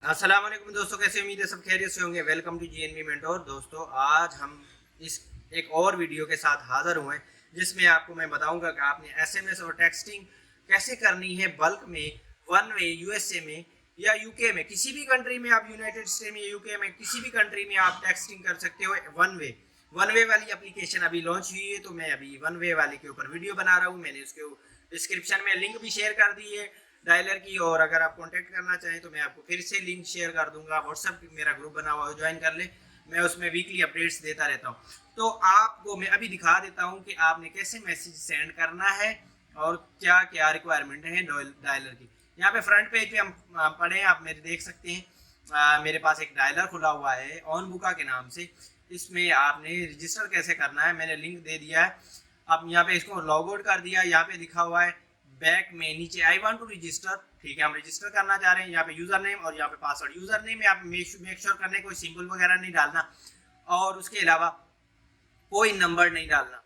अस्सलाम वालेकुम दोस्तों, कैसे उम्मीद है सब खैरियत से होंगे। Welcome to GNV mentor. दोस्तों, आज हम इस एक और वीडियो के साथ हाजिर हुए हैं जिसमें आपको मैं बताऊंगा कि आपने एसएमएस और टेक्सटिंग कैसे करनी है बल्क में, वन वे, यूएसए में या यूके में, किसी भी कंट्री में आप यूनाइटेड स्टेट में, यूके में, किसी भी कंट्री में आप टेक्सटिंग कर सकते हो। वन वे वाली एप्लीकेशन अभी लॉन्च हुई है, तो मैं अभी वन वे वाले के ऊपर वीडियो बना रहा हूँ। मैंने उसके डिस्क्रिप्शन में लिंक भी शेयर कर दी है डायलर की, और अगर आप कांटेक्ट करना चाहें तो मैं आपको फिर से लिंक शेयर कर दूंगा। व्हाट्सएप मेरा ग्रुप बना हुआ है, ज्वाइन कर ले। मैं उसमें वीकली अपडेट्स देता रहता हूँ। तो आपको मैं अभी दिखा देता हूँ कि आपने कैसे मैसेज सेंड करना है और क्या क्या रिक्वायरमेंट है डायलर की। यहाँ पे फ्रंट पेज पे हम पढ़े, आप मेरे देख सकते हैं। मेरे पास एक डायलर खुला हुआ है ऑन बुका के नाम से। इसमें आपने रजिस्टर कैसे करना है मैंने लिंक दे दिया है। अब यहाँ पे इसको लॉग आउट कर दिया। यहाँ पे लिखा हुआ है बैक में नीचे आई वांट टू रजिस्टर, ठीक है, हम रजिस्टर करना चाह रहे हैं। यहाँ पे यूजर नेम और यहाँ पे पासवर्ड। यूजर नेम में आप मेक श्योर करने कोई सिंबल वगैरह नहीं डालना, और उसके अलावा कोई नंबर नहीं डालना।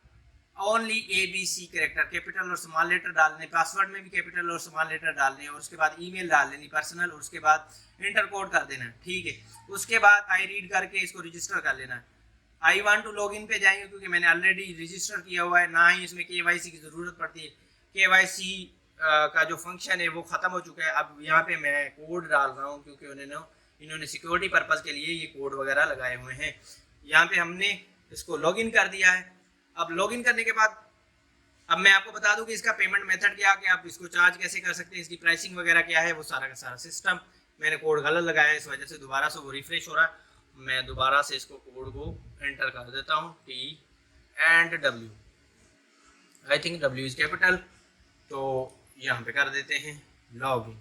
ओनली ABC कैरेक्टर, कैपिटल और स्मॉल लेटर डालने। पासवर्ड में भी कैपिटल और स्मॉल लेटर डालने, और उसके बाद ईमेल डाल देनी पर्सनल, और उसके बाद इंटर कोड कर देना, ठीक है। उसके बाद आई रीड करके इसको रजिस्टर कर लेना है। I want to log in पे जाएंगे क्योंकि मैंने ऑलरेडी रजिस्टर किया हुआ है, ना ही इसमें KYC की ज़रूरत पड़ती है। KYC का जो फंक्शन है वो ख़त्म हो चुका है। अब यहाँ पे मैं कोड डाल रहा हूँ क्योंकि इन्होंने सिक्योरिटी पर्पज़ के लिए ये कोड वगैरह लगाए हुए हैं। यहाँ पे हमने इसको लॉगिन कर दिया है। अब लॉगिन करने के बाद अब मैं आपको बता दूं कि इसका पेमेंट मेथड क्या है, आप इसको चार्ज कैसे कर सकते हैं, इसकी प्राइसिंग वगैरह क्या है, वो सारा का सारा सिस्टम। मैंने कोड गलत लगाया है, इस वजह से दोबारा से वो रिफ्रेश हो रहा है। मैं दोबारा से इसको कोड को एंटर कर देता हूँ, T&W, I think W is capital. तो यहाँ पे कर देते हैं लॉगिन,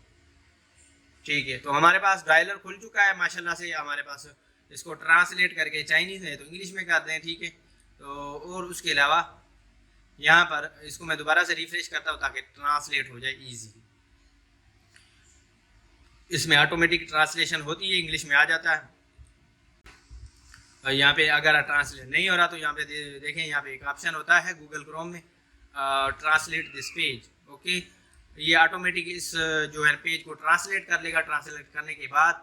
ठीक है। तो हमारे पास डायलर खुल चुका है माशाल्लाह से। हमारे पास इसको ट्रांसलेट करके, चाइनीज़ है तो इंग्लिश में कर दें, ठीक है। तो और उसके अलावा यहाँ पर इसको मैं दोबारा से रिफ्रेश करता हूँ ताकि ट्रांसलेट हो जाए इजी। इसमें ऑटोमेटिक ट्रांसलेशन होती है, इंग्लिश में आ जाता है। यहाँ पे अगर ट्रांसलेट नहीं हो रहा तो यहाँ पे देखें, यहाँ पे एक ऑप्शन होता है गूगल क्रोम में, ट्रांसलेट दिस पेज, ओके। ये ऑटोमेटिक इस जो है पेज को ट्रांसलेट कर लेगा। ट्रांसलेट करने के बाद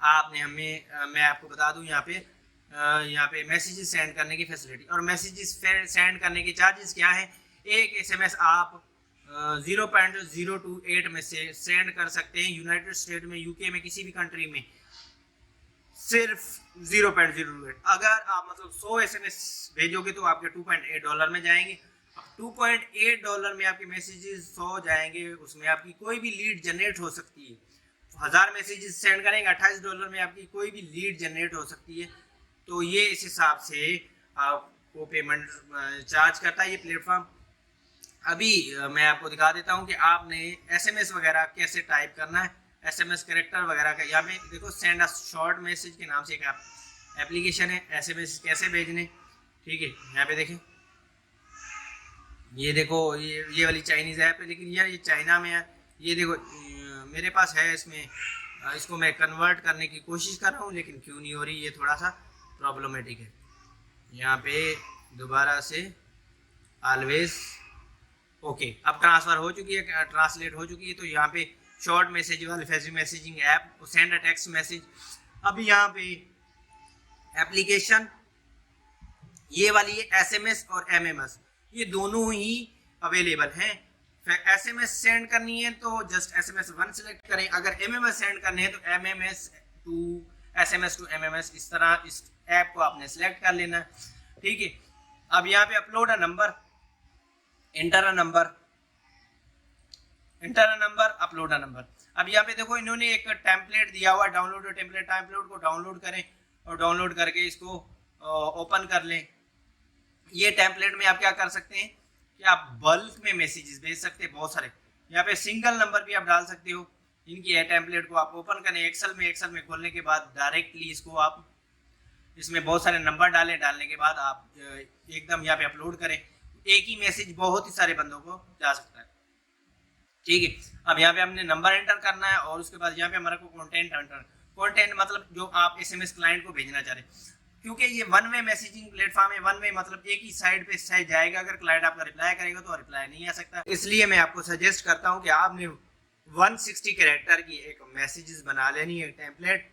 आपने मैं आपको बता दूं यहाँ पे मैसेजेस सेंड करने की फैसिलिटी और मैसेजेस सेंड करने के चार्जेस क्या है। एक SMS आप 0.028 में से सेंड कर सकते हैं यूनाइटेड स्टेट में, UK में, किसी भी कंट्री में, सिर्फ 0.028। अगर आप मतलब 100 SMS भेजोगे तो आपके $2.8 में जाएंगे। $2.8 में आपके मैसेजेस 100 जाएंगे, उसमें आपकी कोई भी लीड जनरेट हो सकती है। 1000 मैसेजेस सेंड करेंगे, $28 में आपकी कोई भी लीड जनरेट हो सकती है। तो ये इस हिसाब से आपको पेमेंट चार्ज करता है ये प्लेटफॉर्म। अभी मैं आपको दिखा देता हूँ कि आपने SMS वगैरह कैसे टाइप करना है, SMS कैरेक्टर वगैरह का। यहाँ पे देखो, सेंड अ शॉर्ट मैसेज के नाम से एक एप्लीकेशन है, SMS कैसे भेजने, ठीक है। यहाँ पे देखें, ये देखो, ये वाली चाइनीज़ ऐप है, लेकिन ये चाइना में है। ये देखो मेरे पास है, इसमें इसको मैं कन्वर्ट करने की कोशिश कर रहा हूँ लेकिन क्यों नहीं हो रही, ये थोड़ा सा प्रॉब्लमेटिक है। यहाँ पे दोबारा से ऑलवेज ओके, अब ट्रांसफ़र हो चुकी है, ट्रांसलेट हो चुकी है। तो यहाँ पे शॉर्ट मैसेज वाली facility messaging app, send a text message. अब यहाँ पे एप्लीकेशन ये वाली है SMS और MMS, ये दोनों ही अवेलेबल हैं। SMS सेंड करनी है तो जस्ट SMS 1 सेलेक्ट करें। अगर MMS सेंड करने हैं तो SMS to MMS, इस तरह इस ऐप को आपने सेलेक्ट कर लेना, ठीक है। अब यहाँ पे upload a number, inter a number, upload a number. अब यहाँ पे देखो, इन्होंने एक टेम्पलेट दिया हुआ, डाउनलोड टेम्पलेट को डाउनलोड करें और डाउनलोड करके इसको ओपन कर लें। ये टेम्पलेट में आप क्या कर सकते हैं कि आप बल्क में मैसेजेस भेज सकते हैं, बहुत सारे। यहाँ पे सिंगल नंबर भी आप डाल सकते हो। इनकी है टेम्पलेट को आप ओपन करें एक्सेल में खोलने के बाद डायरेक्टली इसको आप इसमें बहुत सारे नंबर डालने के बाद आप एकदम यहाँ पे अपलोड करें। एक ही मैसेज बहुत ही सारे बंदों को जा सकता है, ठीक है। अब यहाँ पे हमने नंबर एंटर करना है और उसके बाद यहाँ पे हमारे को कंटेंट मतलब जो आप SMS क्लाइंट को भेजना चाह रहे हैं। क्योंकि ये वन वे मैसेजिंग प्लेटफॉर्म है, वन वे मतलब एक ही साइड पे जाएगा। अगर क्लाइंट आपका रिप्लाई करेगा तो रिप्लाई नहीं आ सकता। इसलिए मैं आपको सजेस्ट करता हूँ कि आपने 160 कैरेक्टर की एक मैसेजेस बना लेनी है टेम्पलेट,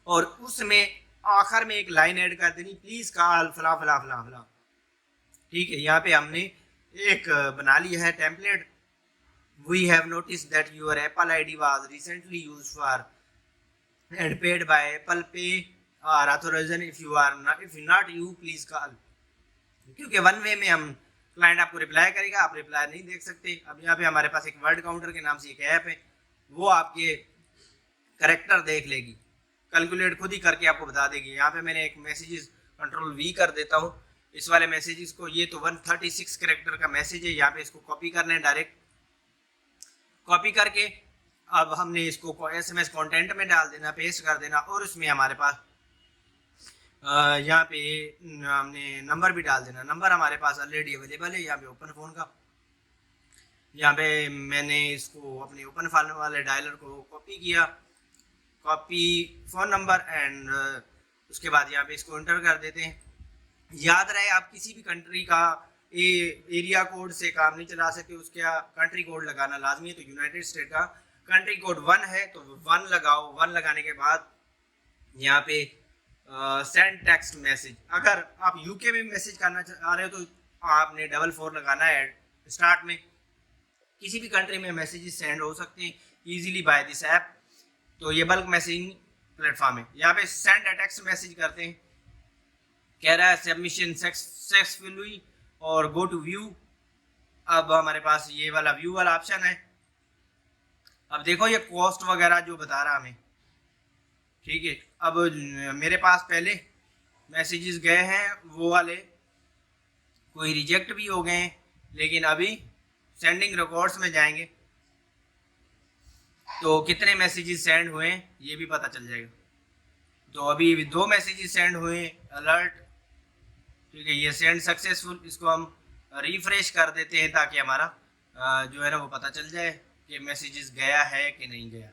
और उसमें आखिर में एक लाइन ऐड कर देनी, प्लीज कॉल फला फला फला फला। ठीक है, यहाँ पे हमने एक बना लिया है template. We have notice that your Apple ID was recently used for and paid by Apple Pay और authorisation, if not you please call. क्योंकि वन वे में हम क्लाइंट आपको रिप्लाई करेगा, आप रिप्लाई नहीं देख सकते। अब यहाँ पे हमारे पास एक वर्ड काउंटर के नाम से एक ऐप है, वो आपके करेक्टर देख लेगी, कैलकुलेट खुद ही करके आपको बता देगी। यहाँ पे मैंने एक मैसेजेस कंट्रोल वी कर देता हूँ इस वाले मैसेजेस को। ये तो 136 करेक्टर का मैसेज है, यहाँ पे इसको कॉपी करना है, डायरेक्ट कॉपी करके अब हमने इसको SMS कंटेंट में डाल देना, पेस्ट कर देना, और उसमें हमारे पास यहाँ पे हमने नंबर भी डाल देना। नंबर हमारे पास ऑलरेडी अवेलेबल है यहाँ पे ओपन फ़ोन का। यहाँ पे मैंने इसको अपने ओपन फ़ोन वाले डायलर को कॉपी किया, कॉपी फ़ोन नंबर, एंड उसके बाद यहाँ पे इसको एंटर कर देते हैं। याद रहे आप किसी भी कंट्री का एरिया कोड से काम नहीं चला सकते, उसका कंट्री कोड लगाना लाजमी है। तो यूनाइटेड स्टेट का कंट्री कोड 1 है, तो 1 लगाओ। 1 लगाने के बाद यहाँ पे सेंड टेक्स्ट मैसेज। अगर आप यूके में मैसेज करना चाह रहे हो तो आपने 44 लगाना है स्टार्ट में। किसी भी कंट्री में मैसेजेस सेंड हो सकते हैं इजीली बाय दिस ऐप। तो ये बल्क मैसेजिंग प्लेटफॉर्म है। यहाँ पे सेंड अ टेक्स्ट मैसेज करते हैं, कह रहा है सबमिशन सक्सेसफुली और गो टू व्यू। अब हमारे पास ये वाला व्यू वाला ऑप्शन है। अब देखो ये कॉस्ट वगैरह जो बता रहा हमें, ठीक है। अब मेरे पास पहले मैसेजेस गए हैं वो वाले, कोई रिजेक्ट भी हो गए हैं, लेकिन अभी सेंडिंग रिकॉर्ड्स में जाएंगे तो कितने मैसेजेस सेंड हुए हैं ये भी पता चल जाएगा। तो अभी 2 मैसेजेस सेंड हुए अलर्ट, ठीक है, ये सेंड सक्सेसफुल। इसको हम रिफ्रेश कर देते हैं ताकि हमारा जो है ना वो पता चल जाए कि मैसेजेस गया है कि नहीं गया।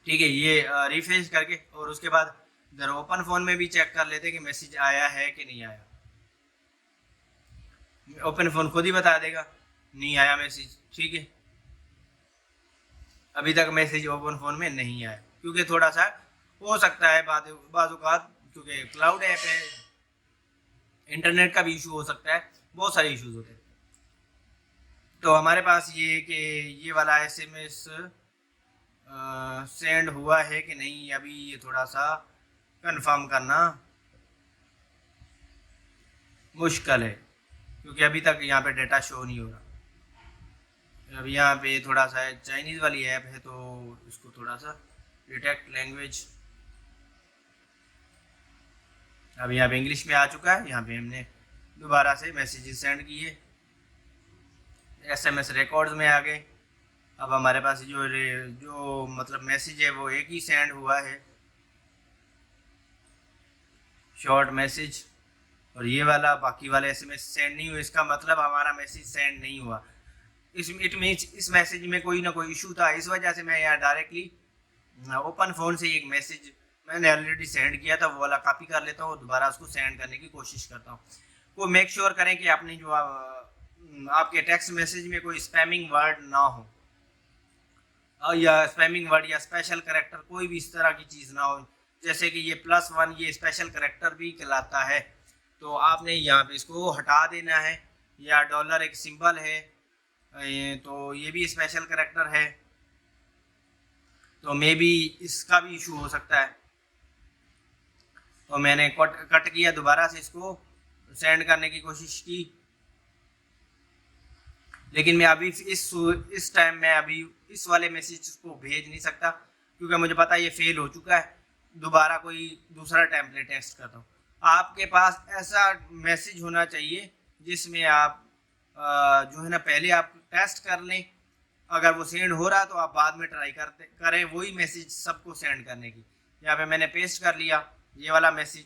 ठीक है, ये रिफ्रेश करके और उसके बाद इधर ओपन फ़ोन में भी चेक कर लेते हैं कि मैसेज आया है कि नहीं आया। ओपन फ़ोन खुद ही बता देगा नहीं आया मैसेज, ठीक है। अभी तक मैसेज ओपन फ़ोन में नहीं आया, क्योंकि थोड़ा सा हो सकता है बाज़-औक़ात, क्योंकि क्लाउड ऐप है, इंटरनेट का भी इशू हो सकता है, बहुत सारे इश्यूज होते हैं। तो हमारे पास ये कि ये वाला SMS सेंड हुआ है कि नहीं, अभी ये थोड़ा सा कंफर्म करना मुश्किल है, क्योंकि अभी तक यहाँ पे डेटा शो नहीं हो रहा। अब यहाँ पे थोड़ा सा चाइनीज़ वाली ऐप है तो इसको थोड़ा सा डिटेक्ट लैंग्वेज, अब यहाँ पे इंग्लिश में आ चुका है। यहाँ पे हमने दोबारा से मैसेजेस सेंड किए, SMS रिकॉर्ड्स में आ गए। अब हमारे पास जो मतलब मैसेज है वो एक ही सेंड हुआ है, शॉर्ट मैसेज, और ये वाला बाकी वाले SMS सेंड नहीं हुए। इसका मतलब हमारा मैसेज सेंड नहीं हुआ। इट मीन्स इस मैसेज में कोई ना कोई इशू था, इस वजह से मैं यहाँ डायरेक्टली ओपन फ़ोन से एक मैसेज मैंने ऑलरेडी सेंड किया था वो वाला कॉपी कर लेता हूँ और दोबारा उसको सेंड करने की कोशिश करता हूँ। वो मेक श्योर करें कि आपने जो आपके टेक्स्ट मैसेज में कोई स्पैमिंग वर्ड ना हो, या स्पैमिंग वर्ड या स्पेशल कैरेक्टर कोई भी इस तरह की चीज़ ना हो। जैसे कि ये +1 ये स्पेशल कैरेक्टर भी कहलाता है, तो आपने यहाँ पे इसको हटा देना है। या डॉलर एक सिंबल है, तो ये भी स्पेशल कैरेक्टर है, तो मे बी इसका भी इशू हो सकता है। तो मैंने कट किया, दोबारा से इसको सेंड करने की कोशिश की, लेकिन मैं अभी इस टाइम मैं अभी इस वाले मैसेज को भेज नहीं सकता, क्योंकि मुझे पता है ये फेल हो चुका है। दोबारा कोई दूसरा टेम्पलेट टेस्ट करता हूँ। आपके पास ऐसा मैसेज होना चाहिए जिसमें आप जो है ना पहले आप टेस्ट कर लें, अगर वो सेंड हो रहा तो आप बाद में ट्राई करें वही मैसेज सबको सेंड करने की। यहाँ पे मैंने पेस्ट कर लिया ये वाला मैसेज।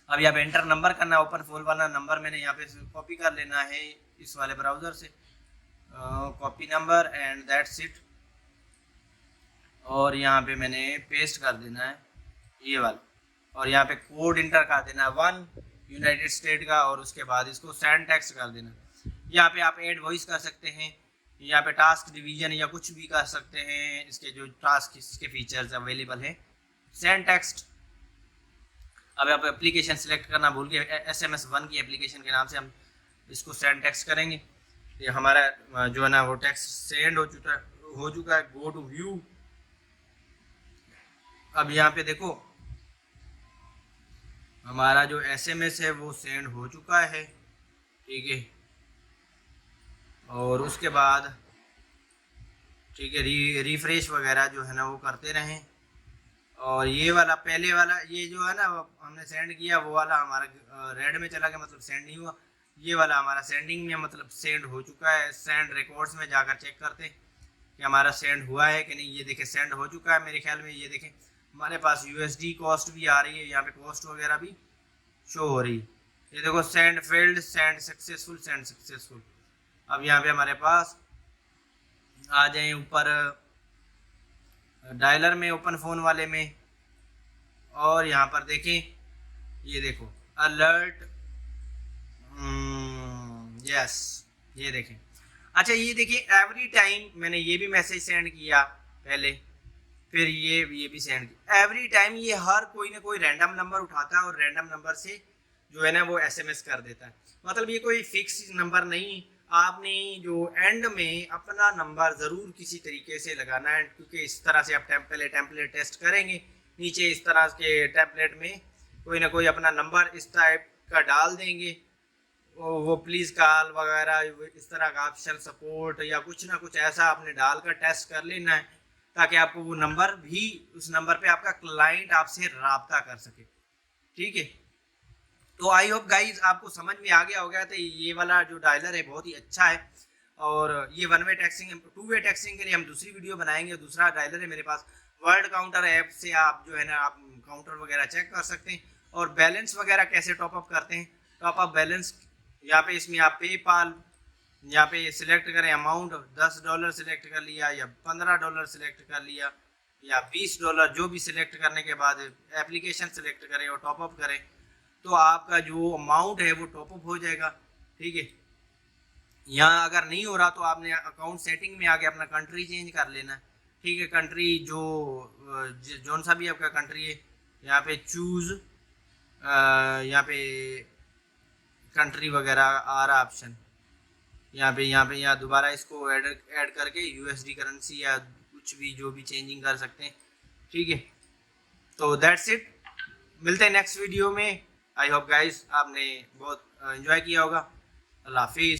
अब यहाँ पे एंटर नंबर करना, ओपन फ़ोन वाला नंबर मैंने यहाँ पे कॉपी कर लेना है इस वाले ब्राउज़र से, copy number and that's it. और यहाँ पे मैंने पेस्ट कर देना है ये वाला, और यहाँ पे कोड इंटर कर देना है 1 यूनाइटेड स्टेट का, और उसके बाद इसको सेंड टेक्स्ट कर देना। यहाँ पे आप ऐड वॉइस कर सकते हैं, यहाँ पे टास्क डिवीजन या कुछ भी कर सकते हैं, इसके जो टास्क इसके फीचर्स अवेलेबल हैं। सेंड टेक्स्ट, अब आप एप्लीकेशन सिलेक्ट करना भूल के SMS1 की एप्लीकेशन के नाम से हम इसको सेंड टेक्स्ट करेंगे। ये हमारा जो है ना वो टेक्स्ट सेंड हो चुका है। गो टू व्यू, अब यहाँ पे देखो हमारा जो SMS है वो सेंड हो चुका है, ठीक है। और उसके बाद ठीक है रिफ्रेश वगैरह जो है ना वो करते रहें। और ये वाला पहले वाला ये जो है ना हमने सेंड किया वो वाला हमारा रेड में चला गया, मतलब सेंड नहीं हुआ। ये वाला हमारा सेंडिंग में मतलब सेंड हो चुका है। सेंड रिकॉर्ड्स में जाकर चेक करते हैं कि हमारा सेंड हुआ है कि नहीं। ये देखें सेंड हो चुका है मेरे ख्याल में। ये देखें हमारे पास USD कॉस्ट भी आ रही है, यहाँ पे कॉस्ट वगैरह भी शो हो रही है। ये देखो send failed, send successful, send successful. अब यहाँ पे हमारे पास आ जाए ऊपर डायलर में, ओपन फ़ोन वाले में, और यहाँ पर देखें ये देखो अलर्ट, यस ये देखें। अच्छा ये देखिए एवरी टाइम मैंने ये भी मैसेज सेंड किया पहले, फिर ये भी सेंड किया। एवरी टाइम ये हर कोई ना कोई रैंडम नंबर उठाता है और रैंडम नंबर से जो है ना वो SMS कर देता है। मतलब ये कोई फिक्स नंबर नहीं, आपने जो एंड में अपना नंबर ज़रूर किसी तरीके से लगाना है, क्योंकि इस तरह से आप पहले टेम्पलेट टेस्ट करेंगे। नीचे इस तरह के टेम्पलेट में कोई ना कोई अपना नंबर इस टाइप का डाल देंगे, वो प्लीज़ कॉल वगैरह इस तरह का ऑप्शन, सपोर्ट या कुछ ना कुछ ऐसा आपने डालकर टेस्ट कर लेना है, ताकि आपको वो नंबर भी, उस नंबर पे आपका क्लाइंट आपसे राब्ता कर सके, ठीक है। तो आई होप गाइज आपको समझ में आ गया होगा। तो ये वाला जो डायलर है बहुत ही अच्छा है, और ये 1 वे टेक्सिंग, 2 वे टेक्सिंग के लिए हम दूसरी वीडियो बनाएंगे। दूसरा डायलर है मेरे पास वर्ड काउंटर ऐप से, आप जो है ना आप काउंटर वगैरह चेक कर सकते हैं। और बैलेंस वगैरह कैसे टॉप अप करते हैं, टॉप अप बैलेंस, यहाँ पे इसमें आप पेपाल यहाँ पे सिलेक्ट करें, अमाउंट $10 सिलेक्ट कर लिया या $15 सिलेक्ट कर लिया या $20, जो भी सिलेक्ट करने के बाद एप्लीकेशन सिलेक्ट करें और टॉप अप करें, तो आपका जो अमाउंट है वो टॉप अप हो जाएगा, ठीक है। यहाँ अगर नहीं हो रहा तो आपने अकाउंट सेटिंग में आके अपना कंट्री चेंज कर लेना, ठीक है। कंट्री जो सा भी आपका कंट्री है, यहाँ पे चूज़, यहाँ पे कंट्री वगैरह आ रहा ऑप्शन, यहाँ दोबारा इसको ऐड करके USD करेंसी या कुछ भी जो भी चेंजिंग कर सकते हैं, ठीक है। तो दैट्स इट, मिलते हैं नेक्स्ट वीडियो में। आई होप गाइस आपने बहुत एंजॉय किया होगा। अल्लाह हाफिज़।